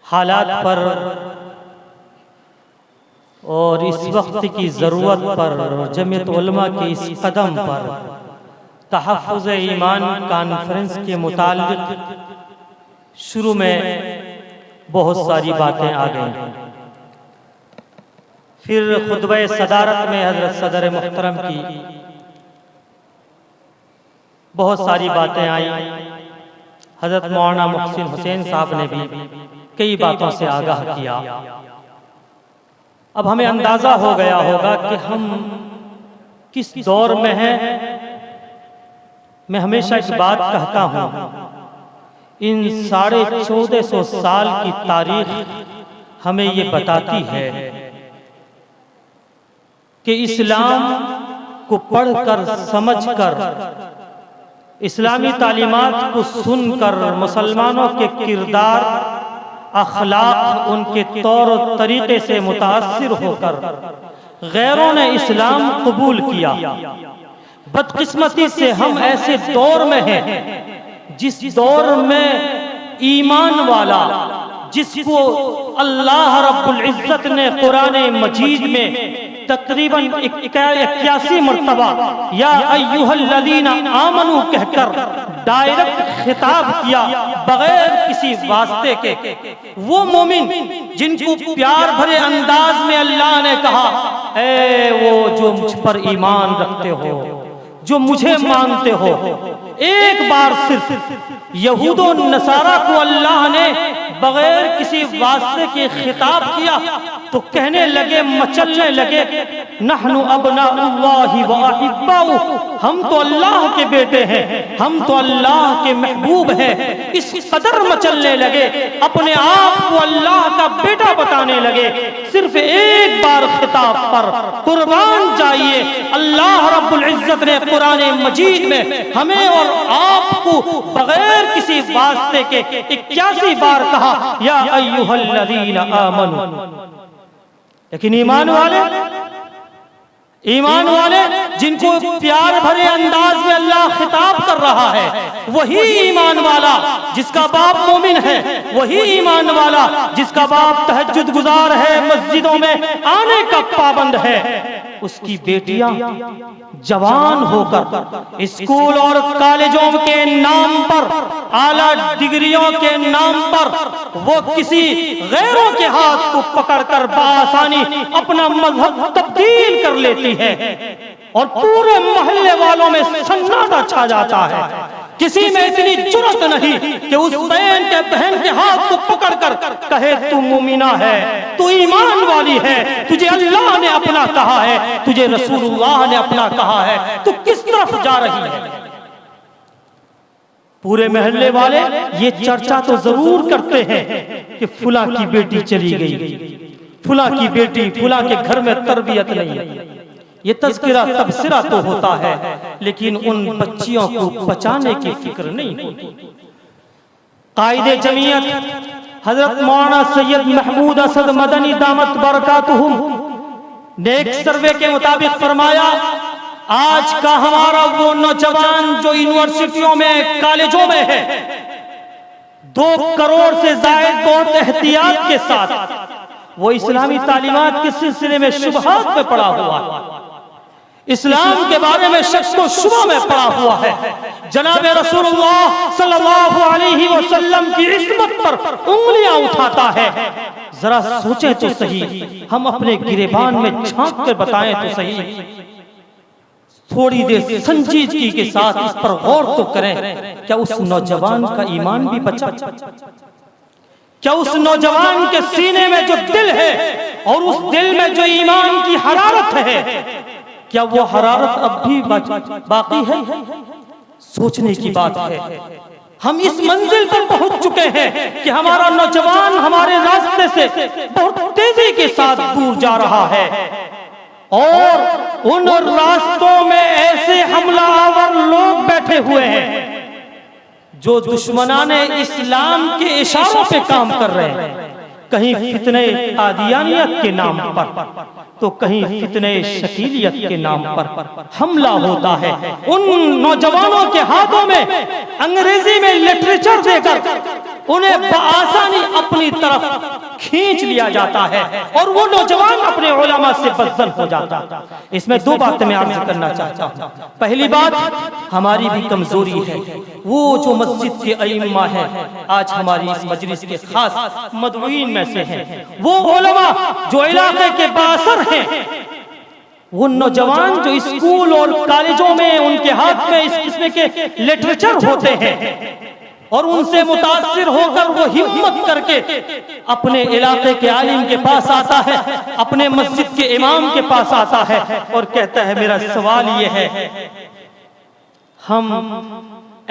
हालात पर और इस वक्त की ज़रूरत पर जमीयत उलमा के इस कदम पर तहफ़्फ़ुज़ ईमान कॉन्फ्रेंस के मुताल्लिक़ शुरू में बहुत सारी बातें आ गईं। फिर खुतबे सदारत में हज़रत सदर मुहतरम की बहुत सारी बातें आई। हज़रत मौलाना मुहसिन हुसैन साहब ने भी कई बातों से आगाह किया। अब हमें अंदाजा हो गया होगा कि हम किस दौर में हैं। मैं हमेशा इस बात कहता हूं, इन 1450 साल की तारीख हमें ये बताती है कि इस्लाम को पढ़कर समझकर, इस्लामी तालीमात को सुनकर मुसलमानों के किरदार, अखलाक, उनके तौर और तरीके से मुतासिर होकर गैरों ने इस्लाम कबूल किया। बदकिस्मती से हम ऐसे दौर में हैं जिस दौर में ईमान वाला, जिसको अल्लाह रब्बुल इज्जत ने कुरान मजीद में तकरीबन 81 मरतबा या अय्युहल्लज़ीना आमनू कहकर डायरेक्ट खिताब किया बगैर किसी वास्ते के। वो मोमिन जिनको प्यार भरे अंदाज में अल्लाह ने कहा, ए वो जो मुझ पर ईमान रखते हो, जो मुझे मानते हो। एक बार सिर्फ यहूदो नसारा को अल्लाह ने बगैर किसी वास्ते के खिताब किया तो कहने लगे, मचलने लगे, नहनु अबनाउल्लाहि व अहिब्बाउ, हम तो अल्लाह के बेटे हैं, हम तो अल्लाह के महबूब हैं। इस कदर मचलने लगे, अपने आप को अल्लाह का बेटा बताने लगे। सिर्फ एक बार खिताब पर कुर्बान जाइए, अल्लाह रब्बुल इज्जत ने कुरान मजीद में हमें और आपको बगैर किसी वास्ते के 81 बार कहा, या अय्युहल्लज़ीना आमनू। लेकिन ईमान वाले जिनको प्यार भरे अंदाज में अल्लाह खिताब कर रहा है, वही ईमान वाला जिसका बाप मोमिन है, वही ईमान वाला जिसका बाप तहज्जुद गुजार है, मस्जिदों में आने का पाबंद है, उसकी बेटियां जवान होकर स्कूल और कॉलेजों के नाम पर, आला डिग्रियों के नाम पर वो किसी गैरों के हाथ को पकड़कर बआसानी अपना मजहब तब्दील कर लेती है और पूरे मोहल्ले वालों में सन्नाटा छा जाता है। किसी में इतनी जुर्रत नहीं कि उस बहन के हाथ को पकड़कर कहे तू मुमिना है, तू ईमान वाली है, तुझे अल्लाह ने अपना कहा है, तुझे रसूलुल्लाह ने अपना कहा है, तू किस तरफ जा रही है। पूरे मोहल्ले वाले ये चर्चा तो जरूर करते हैं कि फुला की बेटी चली गई, फुला की बेटी, फुला के घर में तरबियत नहीं है। ये तज़किरा तबसरा तो होता है, लेकिन उन बच्चियों को बचाने की फिक्र नहीं होती। कायदे जमीयत हजरत मौलाना सैयद महमूद असद मदनी दामत बरकातुहुम ने एक सर्वे के मुताबिक फरमाया, आज का हमारा वो नौजवान जो यूनिवर्सिटियों में, कॉलेजों में है, 2 करोड़ से जायद बहुत एहतियात के साथ वो इस्लामी तालीमात के सिलसिले में शुबहात में पड़ा हुआ है, इस्लाम के बारे में शक को शुबा में पड़ा हुआ है, जनाब रसूलुल्लाह सल्लल्लाहु अलैहि वसल्लम की इस्मत पर उंगलियां उठाता है। जरा सोचें तो सही, हम अपने गिरेबान में झांक कर बताएं तो सही, थोड़ी देर संजीदगी के साथ इस पर गौर तो करें। क्या उस नौजवान का ईमान भी बचा? क्या उस नौजवान के सीने में जो दिल है और उस दिल में जो ईमान की हरारत है, क्या वो हरारत अब भी बाकी है? सोचने की बात है। हम इस मंजिल पर पहुंच चुके हैं कि हमारा नौजवान हमारे रास्ते से बहुत तेजी के साथ दूर जा रहा है और उन रास्तों में ऐसे हमलावर लोग बैठे हुए हैं जो दुश्मनाने इस्लाम के इशारों पे काम कर रहे हैं। कहीं फितने कादियानियत के नाम पर तो कहीं फितने शकीलियत के नाम पर हमला होता है। उन नौजवानों के हाथों में अंग्रेजी में लिटरेचर देकर उन्हें बआसानी अपनी तरफ खींच लिया जाता है और वो नौजवान अपने उलमा से बदल हो जाता है। इसमें दो बातें मैं अर्ज करना चाहता हूँ। पहली बात, हमारी भी कमजोरी है। वो जो मस्जिद के अइम्मा है, आज हमारी इस मजलिस के खास मदऊइन में से हैं, वो उलमा जो इलाके के बासर हैं, वो नौजवान जो स्कूल और कॉलेजों में उनके हाथ में इस किस्म के लिटरेचर होते हैं और उनसे मुतासिर होकर वो हिम्मत करके अपने इलाके के आलिम के पास आता है, अपने मस्जिद के इमाम के पास आता है और कहता है मेरा सवाल ये है, हम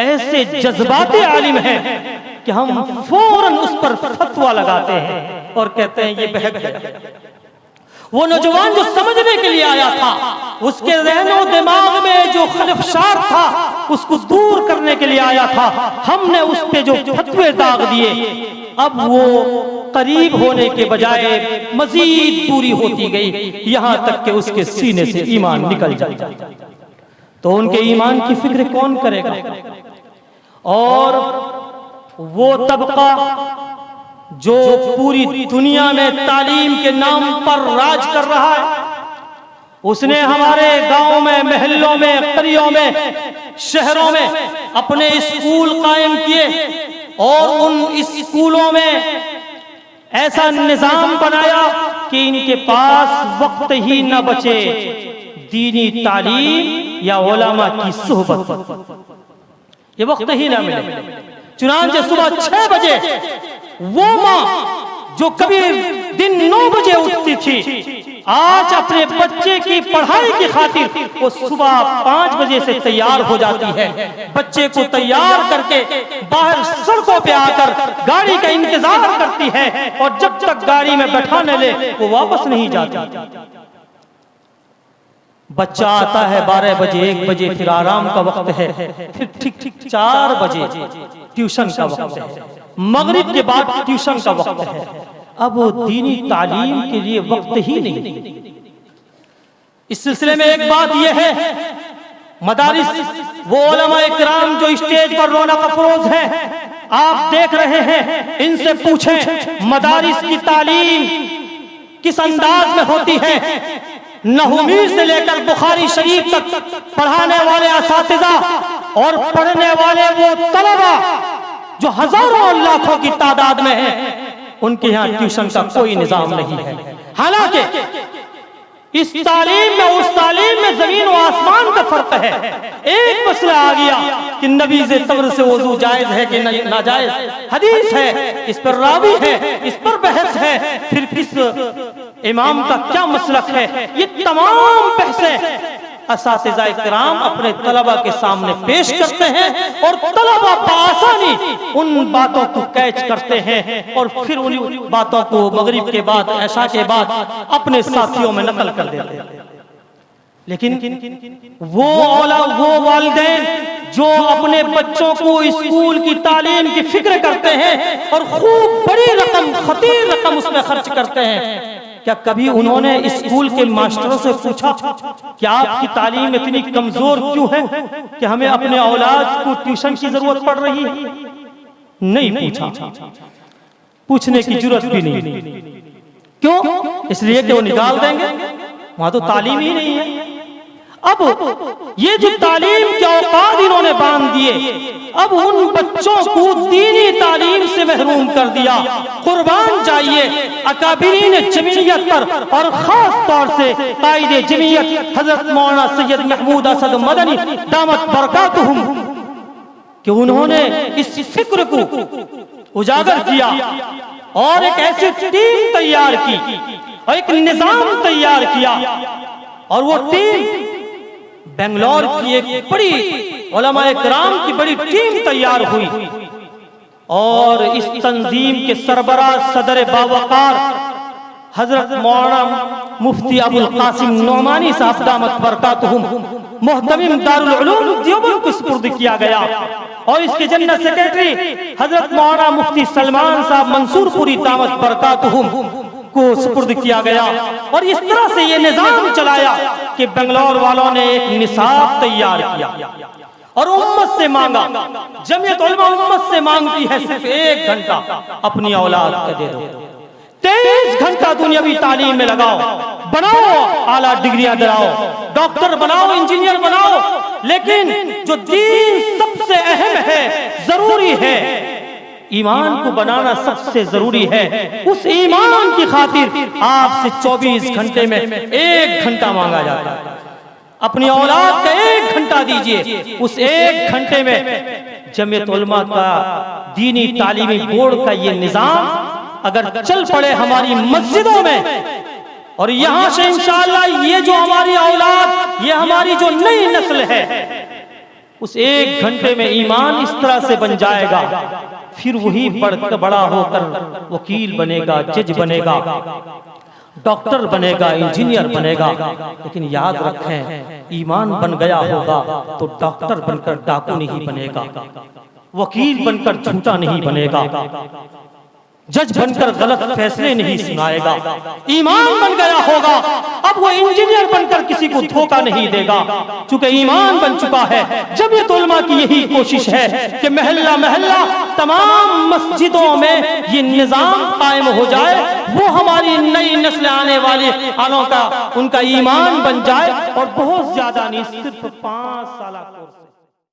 ऐसे जज्बाती आलिम हैं कि हम फौरन उस पर फतवा लगाते हैं और कहते हैं ये बहक गया। वो नौजवान जो समझने के लिए आया था, उसके ज़हन दिमाग में जो खलफशार था उसको दूर करने के लिए आया था, हमने उस पे जो फतवे दाग दिए, अब वो करीब होने के बजाय मजीद दूरी होती गई, यहां तक कि उसके सीने से ईमान निकल जाए। तो उनके ईमान की फिक्र कौन करेगा? और वो तबका जो पूरी दुनिया में तालीम के नाम पर राज कर रहा है, उसने हमारे गांव में, महल्लों में, करियों में, शहरों में अपने स्कूल कायम किए और उन स्कूलों में ऐसा निजाम बनाया कि इनके पास वक्त ही न बचे दीनी तालीम या उलमा की सुहबत, ये वक्त ही न मिले। चुनांचे सुबह 6 बजे वो माँ जो कभी दिन 9 बजे उठती थी, आज अपने बच्चे की पढ़ाई की खातिर वो सुबह 5 बजे से तैयार हो जाती है। बच्चे को तैयार करके बाहर सड़कों पे आकर गाड़ी का इंतजार करती है और जब तक गाड़ी में बैठा न ले वो वापस नहीं जाती। बच्चा आता है 12 बजे, 1 बजे, फिर आराम का वक्त है, फिर ठीक 4 बजे ट्यूशन का वक्त है, मगरिब के बाद ट्यूशन का वक्त है। अब दीनी तालीम के लिए वक्त ही नहीं। इस सिलसिले में एक बात यह है, मदारिस वो उलमा इकराम जो स्टेज पर रौनक अफरोज हैं, आप देख रहे हैं, इनसे पूछें मदारिस की तालीम किस अंदाज में होती है। नहूमी से लेकर बुखारी शरीफ तक पढ़ाने वाले असातिज़ा और पढ़ने वाले वो तलबा जो हजारों लाखों की तादाद में है, उनके यहाँ ट्यूशन का कोई निजाम नहीं है। हालांकि इस तालीम में उस तालीम में जमीन और आसमान का फर्क है। एक मसला आ गया कि नबीज़े तवर से वजू जायज है कि नाजायज, हदीस है, इस पर रावी है, इस पर बहस है, फिर किस इमाम का क्या मसलक है, ये तमाम बहसें असातिज़ा इकराम अपने तलबा के सामने पेश करते हैं और तलबा बआसानी उन बातों को कैच करते हैं और फिर उन बातों को मगरिब के बाद, ऐशा के बाद अपने साथियों में नकल कर देते हैं। लेकिन वो वालिदैन जो अपने बच्चों को स्कूल की तालीम की फिक्र करते हैं और खूब बड़ी रकम, खतीर रकम उसमें खर्च करते हैं, क्या कभी उन्होंने स्कूल के मास्टरों से पूछा कि आपकी तालीम इतनी कमजोर क्यों है कि हमें अपने औलाद को ट्यूशन की जरूरत पड़ रही है? नहीं पूछा, पूछने की जरूरत भी नहीं। क्यों? इसलिए कि वो निकाल देंगे, वहां तो तालीम ही नहीं है। अब ये जो तालीम के औकात इन्होंने बांध दिए, अब उन बच्चों को दीनी तालीम से महरूम कर दिया। कुर्बान जाइए अकाबिरीन जमीयत पर और खास तौर से कायदे जमीयत हजरत मौलाना सैयद महमूद असद मदनी दामत बरकातुहुम कि उन्होंने इस फिक्र को उजागर किया और एक ऐसी टीम तैयार की और एक निजाम तैयार किया। और वो टीम बेंगलोर की एक बड़ी उलमा इकराम की बड़ी टीम तैयार हुई और इस तंजीम के सरबराह सदर बावकार हजरत मौलाना मुफ्ती अबुल कासिम नौमानी साहब दामत बरकातुहुम मुहतमिम दारुल उलूम देवबंद को सुपुर्द किया गया और इसके जनरल सेक्रेटरी हजरत मौलाना मुफ्ती सलमान साहब मंसूरपुरी दामत बरकातुहुम को सुपुर्द किया गया। और इस तरह से ये निजाम चलाया कि बेंगलोर वालों ने एक निसाब तैयार किया और उम्मत से मांगा। जमीयत उलमा उम्मत से मांगती है सिर्फ 1 घंटा अपनी औलाद को दे दो। 23 घंटा दुनियावी तालीम में लगाओ, बनाओ, आला डिग्रियां दिलाओ, डॉक्टर बनाओ, इंजीनियर बनाओ, लेकिन जो दीन सबसे अहम है, जरूरी है, ईमान को बनाना सबसे जरूरी है। उस ईमान की खातिर आपसे 24 घंटे में 1 घंटा मांगा जाता है। अपनी औलाद का 1 घंटा दीजिए। उस 1 घंटे में जमीयत उलमा का दीनी तालीमी बोर्ड का ये निजाम अगर चल पड़े हमारी मस्जिदों में, और यहां से इंशाअल्लाह ये जो हमारी औलाद, ये हमारी जो नई नस्ल है, उस 1 घंटे में ईमान इस तरह से बन जाएगा, फिर वही बड़ा होकर वकील बनेगा, जज बनेगा, डॉक्टर बनेगा, इंजीनियर बनेगा। लेकिन याद रखें, ईमान बन गया होगा तो डॉक्टर बनकर डाकू नहीं बनेगा, वकील बनकर झूठा नहीं बनेगा, जज बनकर गलत फैसले नहीं सुनाएगा। ईमान बन गया होगा, अब वो इंजीनियर बनकर किसी को धोखा नहीं देगा, क्योंकि ईमान बन चुका है। जमीयत उलमा की यही कोशिश है कि महल्ला महल्ला तमाम मस्जिदों में ये निजाम कायम हो जाए, वो हमारी नई नस्ल आने वाली आलों का उनका ईमान बन जाए, और बहुत ज्यादा नहीं, सिर्फ 5 साल कोर्स